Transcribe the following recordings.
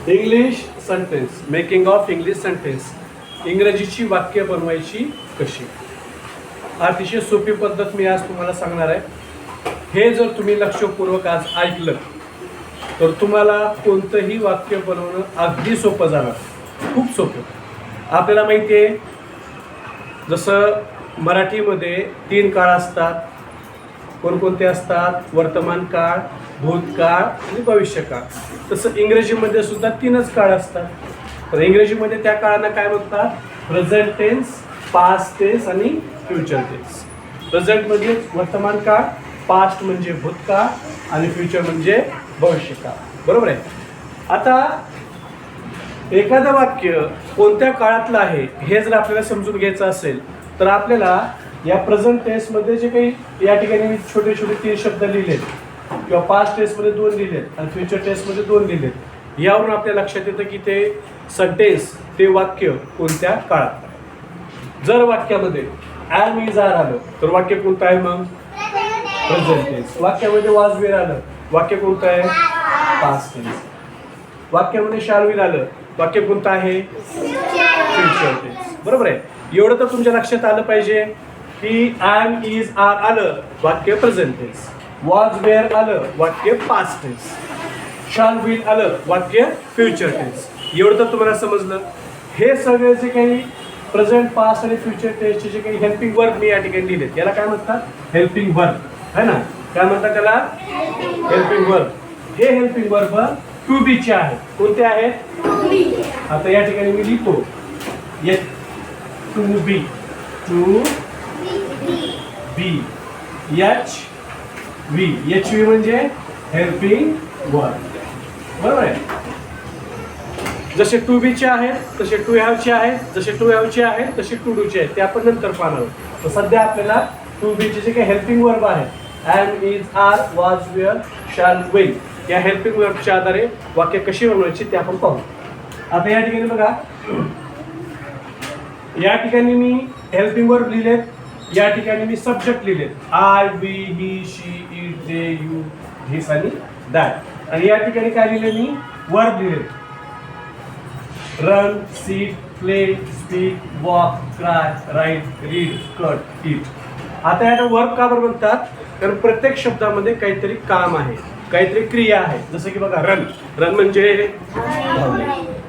English sentence, making of English sentence. इंग्रजीची वाक्य बनवायची कशी. अतिशय सोपी पद्धत मी आज तुम्हाला सांगणार आहे. हे जर तुम्ही लक्षपूर्वक आज ऐकलं तर तुम्हाला कोणतंही वाक्य बनवणं अगदी सोपं जाणार, खूप सोपं. आपल्याला माहिती आहे जसं मराठीमध्ये 3 काळ असतात. कोणकोणते असतात? वर्तमान काळ, भूतकाळ आणि भविष्यकाळ. तसं इंग्रजीमध्ये सुद्धा 3च काळ असतात. तर इंग्रजीमध्ये त्या काळांना काय म्हणतात? प्रेझेंट टेन्स, पास्ट टेन्स आणि फ्युचर टेन्स. प्रेझेंट म्हणजे वर्तमान काळ, पास्ट म्हणजे भूतकाळ आणि फ्युचर म्हणजे भविष्यकाळ. बरोबर आहे. आता एखादं वाक्य कोणत्या काळातलं आहे हे जर आपल्याला समजून घ्यायचं असेल तर आपल्याला या प्रेझेंट टेन्समध्ये जे काही या ठिकाणी मी छोटे छोटे 3 शब्द लिहिलेत किंवा पास्ट टेन्समध्ये 2 लिहिलेत आणि फ्युचर टेन्समध्ये 2 लिहिलेत, यावरून आपल्या लक्षात येतं की ते सेंटेन्स, ते वाक्य कोणत्या काळात. जर वाक्यामध्ये ॲम इज आर आलं तर वाक्य कोणतं आहे? मग प्रेझेंट टेन्स. वाक्यामध्ये वॉज वेर आलं, वाक्य कोणतं आहे? Past tense. वाक्यामध्ये शॅल विल आलं, वाक्य कोणतं आहे? Future tense. बरोबर आहे. एवढं तर तुमच्या लक्षात आलं पाहिजे की ॲम इज आर आलं, वाक्य प्रेझेंट टेन्स. वॉज वेअर आलं, वाक्य पास्ट टेन्स. शॅल विल आलं, वाक्य फ्युचर टेन्स. एवढं तर तुम्हाला समजलं. हे सगळे जे काही प्रेझेंट, पास्ट आणि फ्युचर टेन्सचे जे काही हेल्पिंग वर्ब मी या ठिकाणी लिहिलेत याला काय म्हणतात? हेल्पिंग वर्ब, है ना? काय म्हणतात त्याला? Helping verb. हे हेल्पिंग वर्ब टू बीचे आहेत. कोणते आहेत? आता या ठिकाणी मी लिहितो to be, to be, H V म्हणजे हेल्पिंग वर्ब. बरोबर आहे. जसे टू बीचे आहेत तसे टू हॅवचे आहेत, जसे टू हॅवचे आहेत तसे टू डूचे आहेत, ते आपण नंतर पाहणार आहोत. तर सध्या आपल्याला टू बीचे जे काही हेल्पिंग वर्ब आहेत, am is are, was were, shall will, या हेल्पिंग वर्बच्या आधारे वाक्य कशी बनवायची ते आपण पाहू. आता या ठिकाणी बघा, या ठिकाणी मी हेल्पिंग वर्ब लिहिलेत, या ठिकाणी मी सब्जेक्ट लिहिलेत. I, we, he, she, it, they, you, this आणि दॅट. आणि या ठिकाणी काय लिहिले? मी वर्ब लिहिलेत. Run, sit, play, speak, walk, cry, write, read, cut, eat. आता याला वर्ब का बरं म्हणतात? कारण प्रत्येक शब्दामध्ये काहीतरी काम आहे, काहीतरी क्रिया आहे. जसं की बघा, रन, रन म्हणजे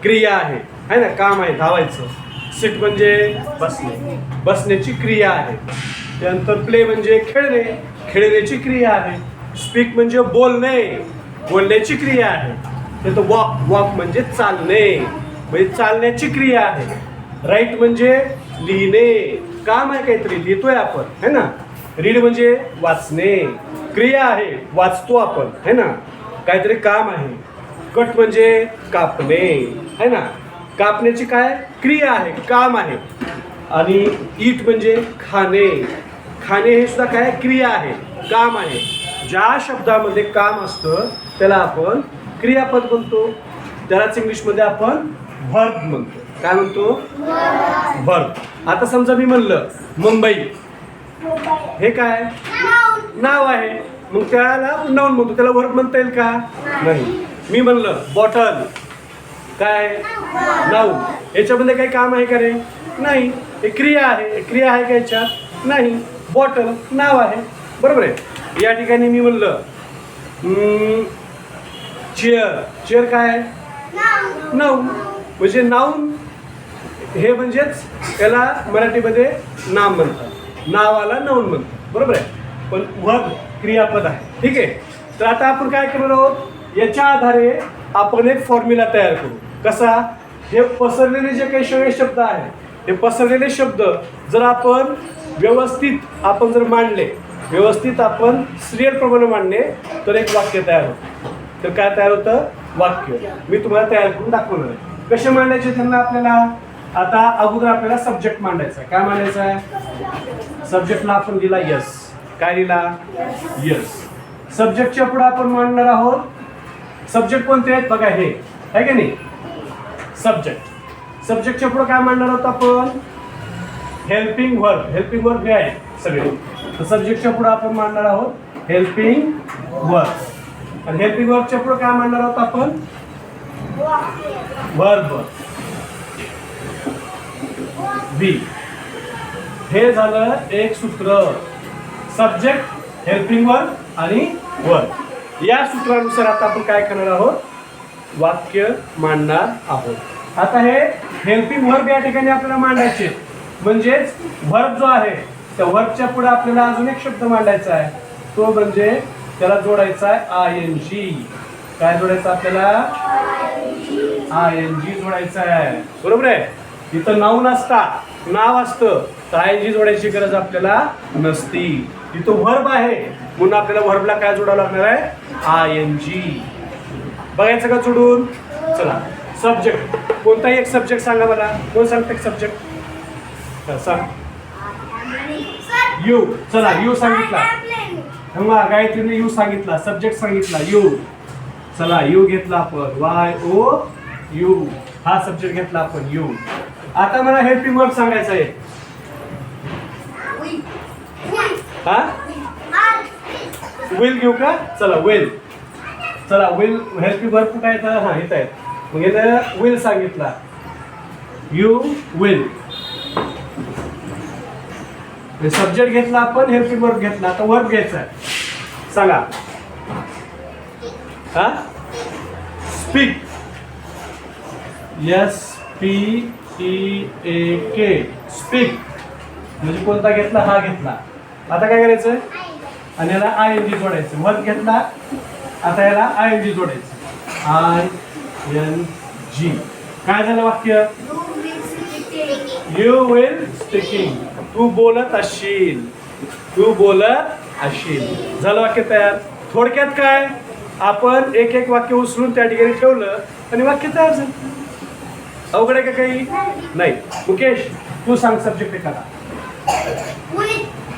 क्रिया आहे ना, काम आहे, धावायचं. सिट म्हणजे बसणे, बसण्याची क्रिया आहे. त्यानंतर प्ले म्हणजे खेळणे, खेळण्याची क्रिया आहे. स्पीक म्हणजे बोलणे, बोलण्याची क्रिया आहे. त्यानंतर वॉक, वॉक म्हणजे चालणे, म्हणजे चालण्याची क्रिया आहे. राईट म्हणजे लिहिणे, काम आहे, काहीतरी लिहितोय आपण, है ना. रीड म्हणजे वाचणे, क्रिया आहे, वाचतो आपण, है ना, काहीतरी काम आहे. कट म्हणजे कापणे, है ना, कापण्याची काय क्रिया आहे, काम आहे. आणि ईट म्हणजे खाणे, खाणे हे सुद्धा काय क्रिया आहे, काम आहे. ज्या शब्दामध्ये काम असतं त्याला आपण क्रियापद म्हणतो, त्यालाच इंग्लिशमध्ये आपण व्हर्ब म्हणतो. काय म्हणतो? व्हर्ब. आता समजा मी म्हणलं मुंबई, हे काय नाव आहे, मग त्याला नाउन म्हणतो, त्याला व्हर्ब म्हणता येईल का? नाही. मी म्हणलं बॉटल, काय नाउन, याच्यामध्ये काही काम आहे का रे? नाही. हे क्रिया आहे, क्रिया आहे का याच्यात? नाही. बॉटल नाव आहे. बरोबर आहे. या ठिकाणी मी म्हणलं चेअर, चेअर काय? नाउन. म्हणजे नाउन हे म्हणजेच त्याला मराठीमध्ये नाम म्हणतात, नावाला नाउन म्हणतात. बरोबर आहे. पण वर्ब क्रियापद आहे. ठीक आहे. तर आता आपण काय करणार आहोत? याच्या आधारे आपण एक फॉर्म्युला तयार करू. कसा? हे पसरलेले जे काही सगळे शब्द आहेत, हे पसरलेले शब्द जर आपण व्यवस्थित आपण जर मांडले, व्यवस्थित आपण सिरियल प्रमाणे मांडले तर एक वाक्य तयार होतं. तर काय तयार होतं? वाक्य. मी तुम्हाला तयार करून दाखवणार आहे. कसे मांडायचे त्यांना आपल्याला? आता अगोदर आपल्याला सब्जेक्ट मांडायचा आहे. काय मांडायचं आहे? सब्जेक्टला आपण दिला यस. काय दिला? यस. सब्जेक्टच्या पुढे आपण मांडणार आहोत. सब्जेक्ट कोणते आहेत बघा, हे आहे की नाही सब्जेक्ट. सब्जेक्टच्या पुढे काय मांडणार आहोत आपण? Helping verb. हेल्पिंग वर्ब हे आहे सगळे. तर सब्जेक्टच्या पुढे आपण मांडणार आहोत हेल्पिंग वर्ब. आणि हेल्पिंग वर्बच्या पुढे काय मांडणार आहोत आपण? वर्ब बी. हे झालं एक सूत्र. सब्जेक्ट, हेल्पिंग वर्ब आणि वर्ब. या सूत्रानुसार आता आपण काय करणार आहोत, वाक्य मांडणार आहोत. आता हे हेल्पिंग वर्ब या ठिकाणी आपल्याला मांडायचे, म्हणजेच वर्ब जो आहे त्या वर्बच्या पुढे आपल्याला अजून एक शब्द मांडायचा आहे. तो म्हणजे त्याला जोडायचा आहे ING. काय जोडायचं आपल्याला, ING जोडायचं आहे. बरोबर आहे. इथं नाऊन असता, नाव असतं तर ING जोडायची गरज आपल्याला नसती. इथं वर्ब आहे म्हणून आपल्याला वर्बला काय जोडावं लागणार आहे, ING. बघायचं का जोडून. चला, सब्जेक्ट कोणताही एक सब्जेक्ट सांगा मला. कोण सांगते सब्जेक्ट, सांग. यू. चला, यू सांगितला. गायत्रीने यू सांगितला, सब्जेक्ट सांगितला यू. चला, यू घेतला आपण, YOU. हा सब्जेक्ट घेतला आपण यू. आता मला हेल्पिंग वर्ब सांगायचं आहे. हा, विल घेऊ का. चला, विल. चला, विल हेल्पिंग वर्ब कुठे येतं, हा इथं आहे. मग इथं विल सांगितला, यू विल. सब्जेक्ट घेतला आपण, हेल्पिंग वर्ब घेतला. आता वर्ब घ्यायचा आहे. सांगा. हा, स्पीक. SPEAK. स्पीक म्हणजे कोणता घेतला, हा घेतला. आता काय करायचं, आणि याला ING जोडायचं. वर्ब घेतला, आता याला ING जोडायचं, ING. काय झालं वाक्य, यू विल स्पीकिंग. तू बोलत असशील, तू बोलत असशील. झालं वाक्य तयार. थोडक्यात काय, आपण एक एक वाक्य उचलून त्या ठिकाणी ठेवलं आणि वाक्य तयार झालं. अवघड आहे का काही, नाही. मुकेश, तू सांग सब्जेक्ट एखादा.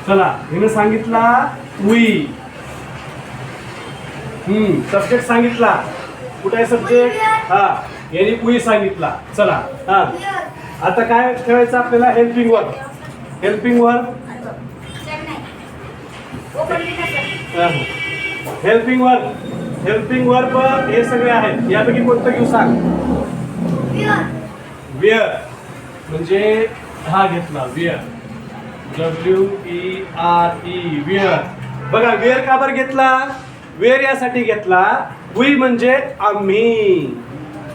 चला, हिने सांगितला वी. सब्जेक्ट सांगितला. कुठे आहे सब्जेक्ट, हा, यांनी वी सांगितला. चला, हा, आता काय ठेवायचं आपल्याला, helping verb. Helping verb, helping verb. Helping verb हे सगळे आहेत. यापैकी कोणतं घेऊ सांग. वेअर म्हणजे हा घेतला, वेअर. WERE, were. बघा, वेअर का बरं घेतला, वेअर यासाठी घेतला. वी म्हणजे आम्ही.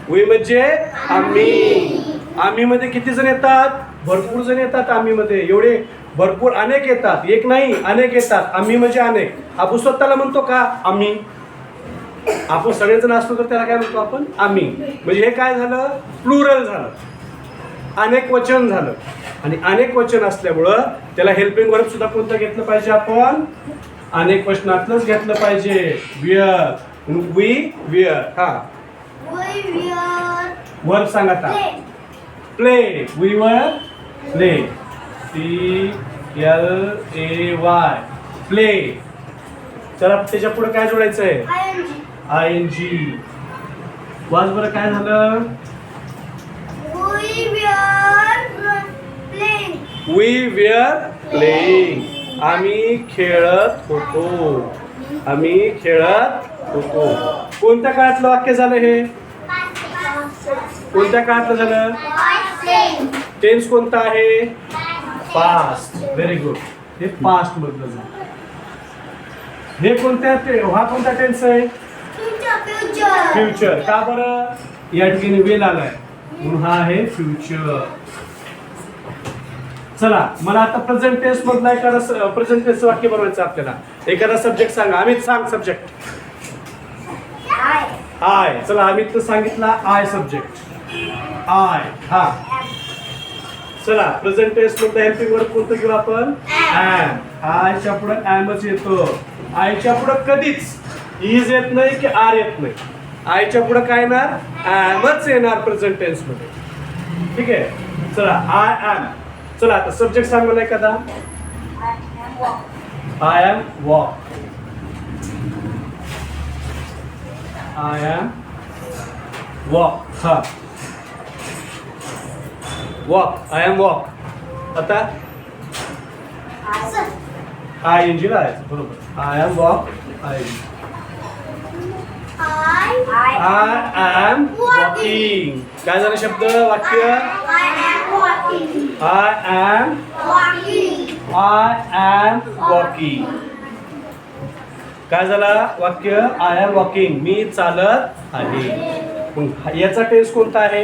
वी म्हणजे आम्ही. आम्ही मध्ये किती जण येतात, भरपूर जण येतात. आम्ही मध्ये एवढे भरपूर, अनेक येतात. एक नाही, अनेक येतात. आम्ही म्हणजे अनेक. आपण स्वतःला म्हणतो का आम्ही, आपण सगळेजण असतो तर त्याला काय म्हणतो आपण, आम्ही. म्हणजे हे काय झालं, प्लुरल झालं, अनेक वचन झालं. आणि अनेक वचन असल्यामुळं त्याला हेल्पिंग वर्ब सुद्धा कोणतं घेतलं पाहिजे, आपण अनेक वचनातलंच घेतलं पाहिजे. Were, we were. हा, वर्ब सांगा आता. Play. We were play. PLAY. Play. चला, त्याच्या पुढे काय जोडायचं आहे, ING. वाज बरं काय झालं, वी वेअर प्लेइंग. आम्ही खेळत होतो. आम्ही खेळत होतो. कोणत्या काळातलं वाक्य झालं हे, कोणत्या काळातलं झालं, टेन्स कोणता आहे, पास्ट. Very good. हे पास्ट मधलं झालं. हे कोणत्या, हा कोणता टेन्स आहे, फ्युचर. का बरं, या ठिकाणी वेल आलाय म्हणून हा आहे फ्युचर. चला, मला आता प्रेझेंट टेन्स मधला एखादा प्रेझेंट टेन्स वाक्य बनवायचं आपल्याला. एखादा सब्जेक्ट सांगा. अमित सांग सब्जेक्ट. आय. चला, अमित तर सांगितला आय सब्जेक्ट, आय. हा, चला, प्रेझेंट टेन्स मधला हेल्पिंग वर्ब कोणतं घेऊ आपण, ऍम. आयच्या पुढे ऍमच येतो. आयच्या पुढे कधीच इज येत नाही की आर येत नाही. आयच्या पुढे काय येणार, ऍमच येणार प्रेझेंट टेन्स मध्ये. ठीक आहे. चला, आय ऍम. चला, आता सब्जेक्ट सांग मला एखादा. I am walk. I am walk. हा, वॉक. I am walk. आता ING लावायचं. बरोबर. I am walk, ING. I am walking. काय झालं शब्द वाक्य? I am walking. काय झाला वाक्य? I am walking. मी चालत आहे. मग याचा टेन्स कोणता आहे?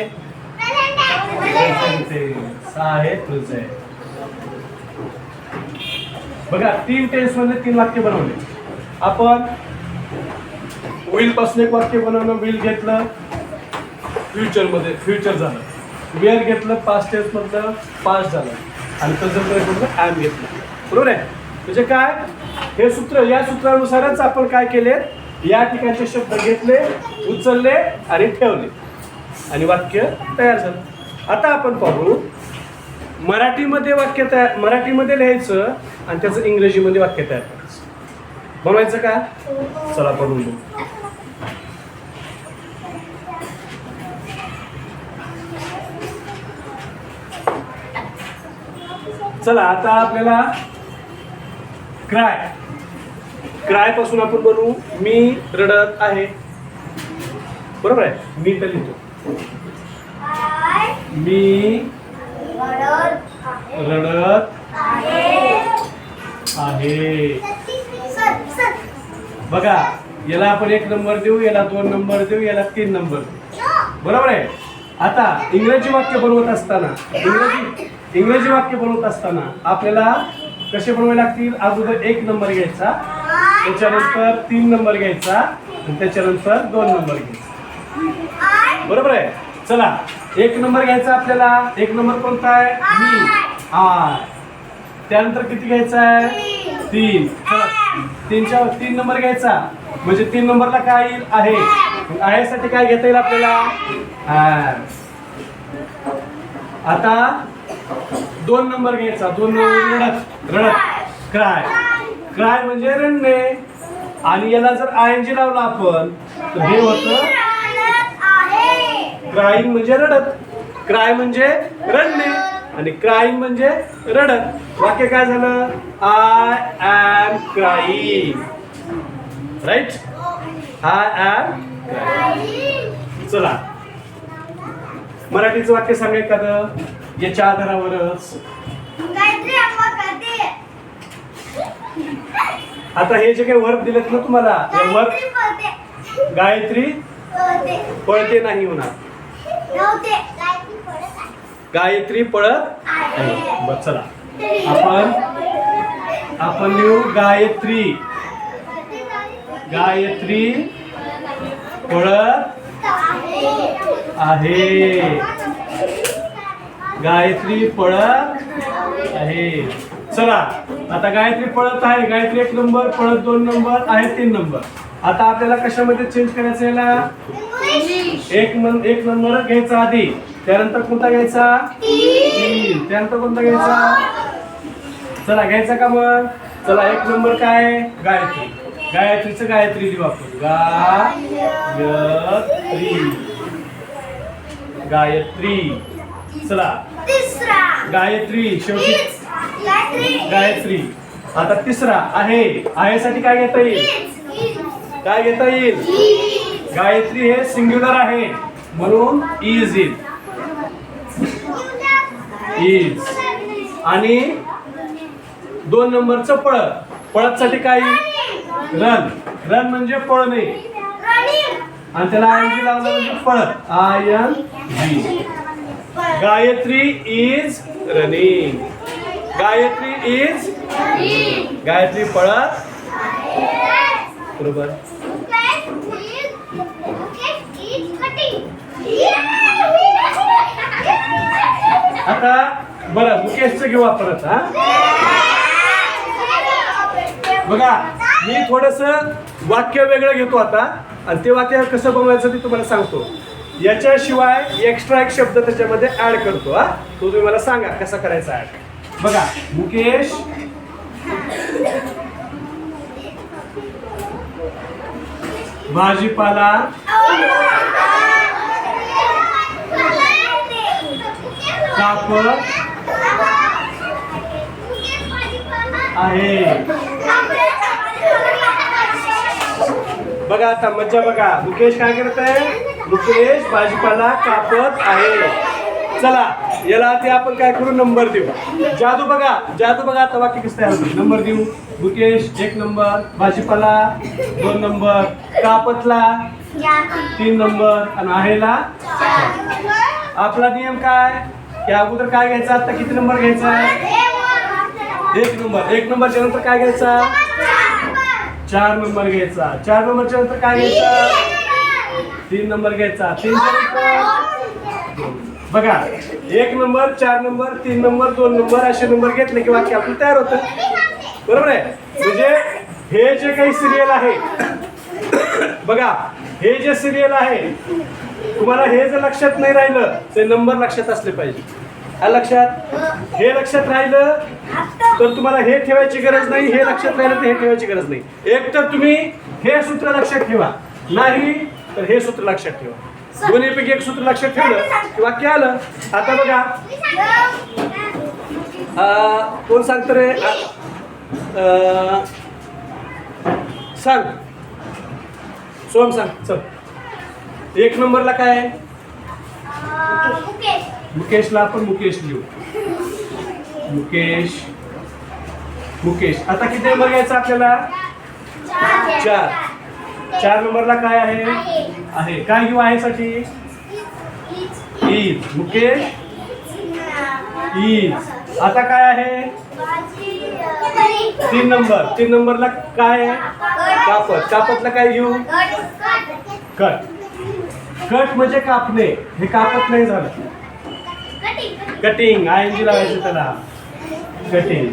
प्रेझेंट टेन्स आहे. प्रेझेंट. बघा 3 टेन्स मध्ये 3 वाक्य बनवले आपण. विल पासून एक वाक्य बनवलं. विल घेतलं फ्युचर मध्ये फ्युचर झालं. वेअर घेतलं पास्ट टेन्स मधलं पास्ट झालं. आणि प्रेझेंट टेन्स मधलं ॲम घेतलं. बरोबर आहे. म्हणजे काय हे सूत्र, या सूत्रानुसारच आपण काय केले, या ठिकाणचे शब्द घेतले, उचलले आणि ठेवले आणि वाक्य तयार झालं. आता आपण पाहू मराठीमध्ये वाक्य तयार, मराठीमध्ये लिहायचं आणि त्याचं इंग्रजीमध्ये वाक्य तयार करायचं. बनवायचं का? चला बनवून घेऊ. चला आता आपल्याला क्राय, क्राय पासून आपण बनवू. मी रडत आहे. बरोबर आहे. मी तर लिहितो. मी रडत आहे. बघा याला आपण 1 नंबर देऊ, याला 2 नंबर देऊ, याला 3 नंबर देऊ. बरोबर आहे. आता इंग्रजी वाक्य बनवत असताना, इंग्रजी वाक्य बनवत असताना आपल्याला कसे बनवावे लागतील? अगोदर 1 नंबर घ्यायचा, त्याच्यानंतर 3 नंबर घ्यायचा आणि त्याच्यानंतर 2 नंबर घ्यायचा. बरोबर आहे. चला 1 नंबर घ्यायचा आपल्याला. 1 नंबर कोणता आहे? मी, आय. त्यानंतर किती घ्यायचा आहे? 3. चला 3 नंबर घ्यायचा. म्हणजे 3 नंबरला काय येईल? आहे. आहे साठी काय घेता येईल आपल्याला? आता 2 नंबर घ्यायचा. 2 नंबर रडत, रडत, क्राय. क्राय म्हणजे रडणे. आणि याला जर आयएनजी लावला आपण तर हे होतं क्राईंग म्हणजे रडत. क्राय म्हणजे रडणे आणि क्राईंग म्हणजे रडत. वाक्य काय झालं? I am crying. Right. I am crying. चला मराठीचं वाक्य सांगा एखादं याच्या आधारावरच. आता हे जे काही वर्ब दिलेत ना तुम्हाला, वर्ब गायत्री पळते नाही होणार. गायत्री पळत आहे. बरं चला आपण लिहू गायत्री. गायत्री पळत आहे. गायत्री पळत आहे. चला आता गायत्री पळत आहे. गायत्री 1 नंबर, पळत 2 नंबर, आहे 3 नंबर. आता आपल्याला कशामध्ये चेंज करायचं? याला 1 नंबर घ्यायचा आधी, त्यानंतर कोणता घ्यायचा? 3. त्यानंतर कोणता घ्यायचा? चला घ्यायचा का मग? चला 1 नंबर काय? गायत्री. गायत्रीचं गायत्री लिहू आपण. गायत्री. गायत्री. चला गायत्री शेवटी गायत्री. आता 3रा आहे. आहे साठी काय घेता येईल? काय घेता येईल? गायत्री हे सिंग्युलर आहे म्हणून इज येईल. इज. आणि 2 नंबरचं पळत. पळत साठी काय येईल? रन. रन म्हणजे पळणे आणि त्याला आयएनजी लावलं म्हणजे पळत. आयएनजी. Gayatri is running. Gayatri is. Gayatri पळत. बरोबर. आता बरं मुकेशचं घेऊ आपण आता. बघा मी थोडस वाक्य वेगळं घेतो आता आणि ते वाक्य कसं बनवायचं ते तुम्हाला सांगतो. याच्याशिवाय एक्स्ट्रा एक शब्द त्याच्यामध्ये ऍड करतो. तो तुम्ही मला सांगा कसा करायचा ऍड. बघा मुकेश भाजीपाला कापत आहे. बघा आता मज्जा बघा. मुकेश काय करत आहे? मुकेश भाजीपाला कापत आहे. चला याला ते आपण काय करू? नंबर देऊ. जादू बघा, जादू बघा. आता वाक्य कसं तयार होतं? नंबर देऊ. मुकेश 1 नंबर, भाजीपाला 2 नंबर, कापतला 3 नंबर आणि आहेला 4. आपला नियम काय? की अगोदर काय घ्यायचा? आता किती नंबर घ्यायचा? 1 नंबर. 1 नंबरच्या नंतर काय घ्यायचा? 4 नंबर घ्यायचा. 4 नंबरच्या नंतर काय घ्यायचा? 3 नंबर घ्यायचा. 3 बघा 1 नंबर, 4 नंबर, 3 नंबर, 2 नंबर असे नंबर घेतले की वाक्य आपलं तयार होतं. बरोबर आहे. म्हणजे हे जे काही सिरियल आहे बघा, हे जे सिरियल आहे तुम्हाला हे जर लक्षात नाही राहिलं ते नंबर लक्षात असले पाहिजे. लक्षात हे लक्षात राहिलं तर तुम्हाला हे ठेवायची गरज नाही. हे लक्षात राहिलं तर हे ठेवायची गरज नाही. एक तर तुम्ही हे सूत्र लक्षात ठेवा, नाही तर हे सूत्र लक्षात ठेवा. दोन्हीपैकी एक सूत्र लक्षात ठेवलं की वाक्य आलं. आता बघा कोण सांगतं रे? सांग सोम, सांग. चल 1 नंबरला काय आहे? मुकेशला आपण मुकेश लिहू. मुकेश, मुकेश. आता किती नंबर घ्यायचा आपल्याला? 4. 4 नंबरला काय आहे? आहे. काय घेऊ आहे साठी? ईद. मुकेश ईद. आता काय आहे? 3 नंबर. 3 नंबरला काय आहे? कापत. कापतला काय घेऊ? कट. कट म्हणजे कापणे. हे कापत नाही झालं. कटिंग. ING लावायचं त्याला. कटिंग.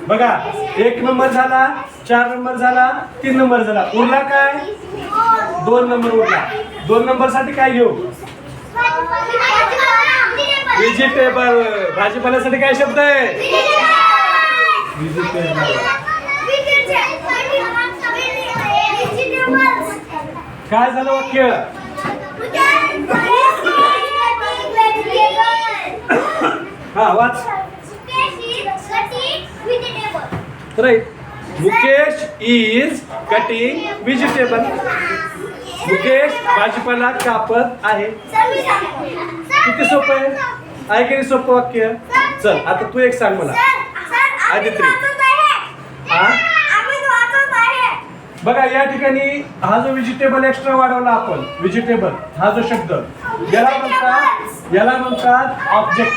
बघा 1 नंबर झाला, 4 नंबर झाला, 3 नंबर झाला. उरला काय? 2 नंबर उरला. 2 नंबर साठी काय घेऊ? व्हेजिटेबल. भाजीपाल्यासाठी काय शब्द आहे? व्हेजिटेबल. काय झालं वाक्य? हा वाच. Right. Mukesh is cutting vegetable. Mukesh भाजीपाला कापत आहे. किती सोपं आहे? आहे की नाही सोपं वाक्य? चल आता तू एक सांग मला. आदित्री. हा बघा या ठिकाणी हा जो व्हेजिटेबल एक्स्ट्रा वाढवला आपण, व्हेजिटेबल हा जो शब्द याला म्हणतात ऑब्जेक्ट.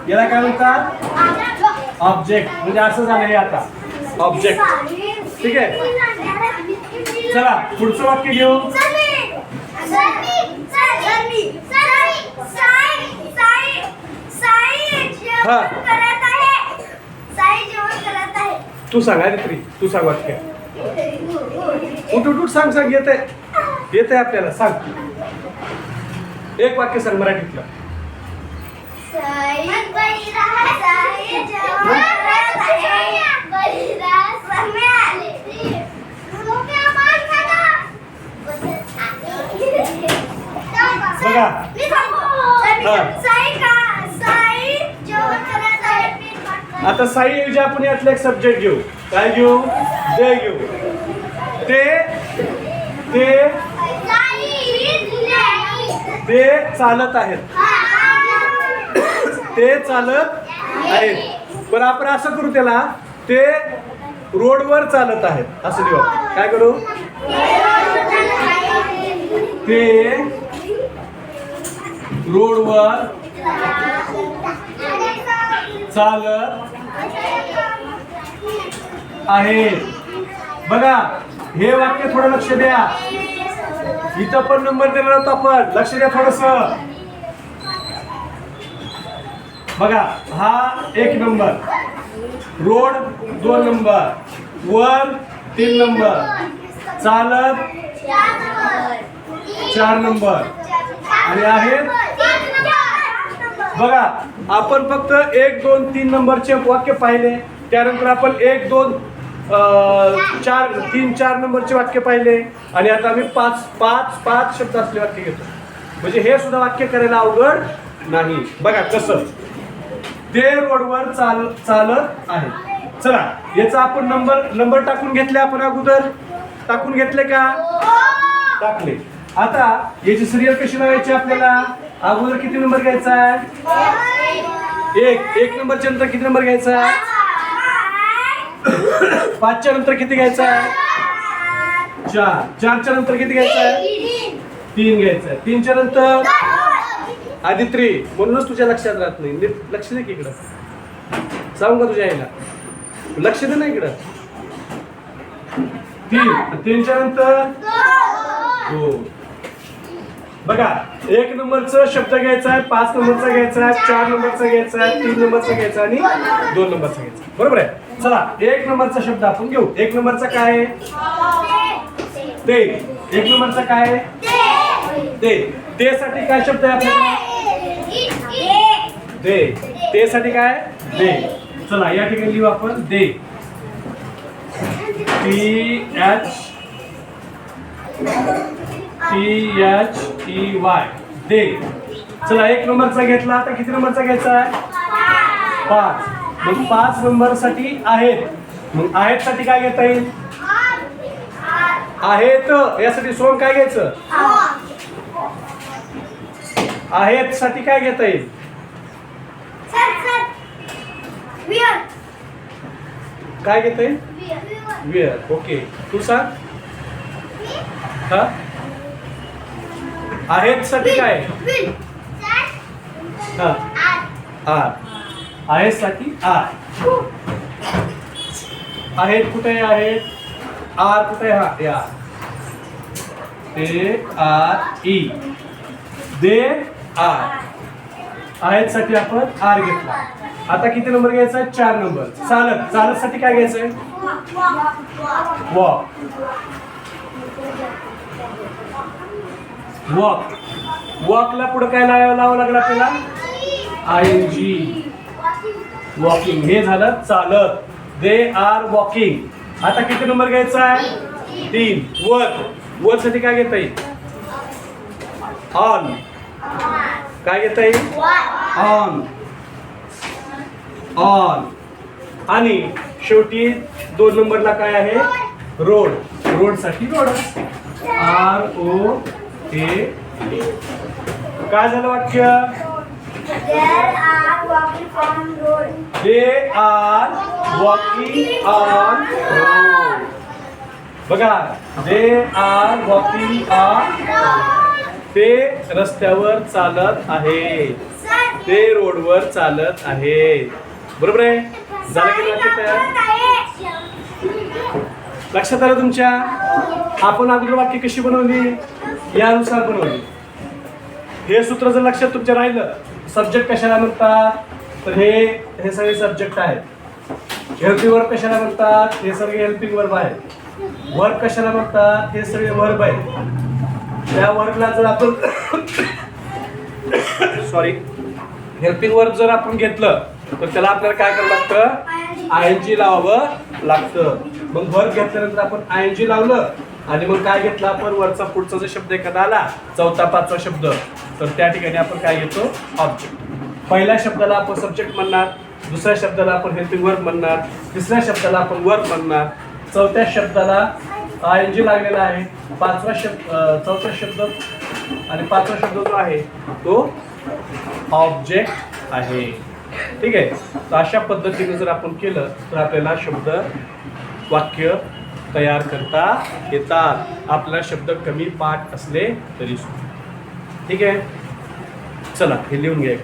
याला काय म्हणतात? ऑब्जेक्ट. म्हणजे असं झालं हे आता ऑब्जेक्ट. ठीक आहे. चला पुढचं वाक्य घेऊ. हा तू सांग आदित्री, तू सांग वाक्य. उठ उठ सांग सांग. येत आहे आपल्याला. सांग एक वाक्य सांग मराठीतलं. बघा आता साई ऐवजी आपण यातला एक सब्जेक्ट घेऊ. काय घेऊ? दे घेऊ. ते चालत आहेत. ते चालत आहेत. पण आपण असं करू त्याला, ते रोडवर चालत आहेत असं लिहू. काय करू? ते रोडवर चालत आहेत. बघा हे वाक्य थोडं लक्ष द्या. इथं पण नंबर दिला होता आपण. लक्ष द्या थोडस. बघा हा 1 नंबर, रोड 2 नंबर, वर 3 नंबर, चालत 4 नंबर आणि आहेत. बघा आपण फक्त 1, 2, 3 नंबरचे वाक्य पाहिले. त्यानंतर आपण 1, 2, 4, 3, 4 नंबरचे वाक्य पाहिले. आणि आता आम्ही 5 शब्द असले वाक्य घेतो. म्हणजे हे सुद्धा वाक्य करायला अवघड नाही. बघा कसं. ते रोडवर चालत आहे. चला याचा आपण नंबर टाकून घेतले आपण अगोदर. टाकून घेतले का? टाकले. आता याची सिरियल कशी लावायची आपल्याला? अगोदर किती नंबर घ्यायचा आहे? एक नंबरच्या नंतर किती नंबर घ्यायचा? 5च्या नंतर किती घ्यायचा? 4. 4च्या नंतर किती घ्यायचा? 3 घ्यायचा. 3च्या नंतर आधी 3. म्हणूनच तुझ्या लक्षात राहत नाही. नीट लक्ष दे की इकडं. सांगू का तुझ्या आईला? लक्ष दे ना इकडं. 3च्या नंतर 2. बघा, 1 नंबरचा शब्द घ्यायचा आहे, 5 नंबरचा घ्यायचा आहे, 4 नंबरचा घ्यायचा आहे, 3 नंबरचा घ्यायचा आणि 2 नंबरचा घ्यायचा. बरोबर आहे. चला 1 नंबरचा शब्द आपण घेऊ. 1 नंबरचा काय आहे? ते. 1 नंबरचा काय आहे? ते साठी काय शब्द आहे आपल्याला? ते साठी काय? दे. चला या ठिकाणी लिहू आपण दे. THEY दे. चला 1 नंबरचा घेतला. आता किती नंबरचा घ्यायचा आहे? 5. मग 5 नंबर साठी आहेत. मग आहेत साठी काय घेता येईल? आहेत यासाठी सोन काय घ्यायचं? आहेत साठी काय घेता येईल? काय घेता येईल? विअर. ओके, तू सांग. हा, आहेत साठी काय? हा, आर. आहेत साठी आर. आहेत कुठे आहेत? आर कुठे? हा, या ARE. They are. आहेत साठी आपण आर घेतला. आता किती नंबर घ्यायचा? 4 नंबर. चालत साठी काय घ्यायचंय? वॉक. वॉकला पुढे काय लावावं लागलं आपल्याला? ING. वॉकिंग. हे झालं चालत. They are walking. आता किती नंबर घ्यायचा आहे? 3. वर साठी काय घेता येईल? ऑन. काय घेता येईल? ऑन. आणि शेवटी 2 नंबरला काय आहे? रोड. रोड साठी रोड. ROAD. काय झालं वाक्य? They are walking on road. बघा, they are walking on. ते रस्त्यावर चालत आहेत. ते रोडवर चालत आहेत. बरोबर आहे. झालं की लक्षात आहे? लक्षात आलं तुमच्या? आपण अगोदर वाक्य कशी बनवली? यानुसार बनवली. हे सूत्र जर लक्षात तुमच्या राहिलं, सब्जेक्ट कशाला म्हणतात? तर हे सगळे सब्जेक्ट आहेत. हेल्पिंग वर्ब कशाला म्हणतात? हे सगळे हेल्पिंग वर्ब आहेत. वर्ब कशाला म्हणतात? हे सगळे वर्ब आहेत. त्या वर्बला जर आपण हेल्पिंग वर्ब जर आपण घेतलं तर त्याला आपल्याला काय करावं लागतं? ING लावावं लागतं. मग वर्ब घेतल्यानंतर आपण ING लावलं आणि मग काय घेतलं आपण? वरचा पुढचा जो शब्द एखादा आला, 4था 5वा शब्द, तर त्या ठिकाणी आपण काय घेतो? ऑब्जेक्ट. पहिल्या शब्दाला आपण सब्जेक्ट म्हणणार, दुसऱ्या शब्दाला आपण हेल्पिंग वर्ब म्हणणार, तिसऱ्या शब्दाला आपण वर्ब म्हणणार, 4थ्या शब्दाला ING लागलेला आहे, 4था शब्द आणि 5वा शब्द जो आहे तो ऑब्जेक्ट आहे. ठीक आहे. तर अशा पद्धतीने जर आपण केलं तर आपल्याला शब्द वाक्य तयार करता येतात. आपल्याला शब्द कमी पाठ असले तरी सुद्धा. ठीक आहे. चला हे लिहून घ्या.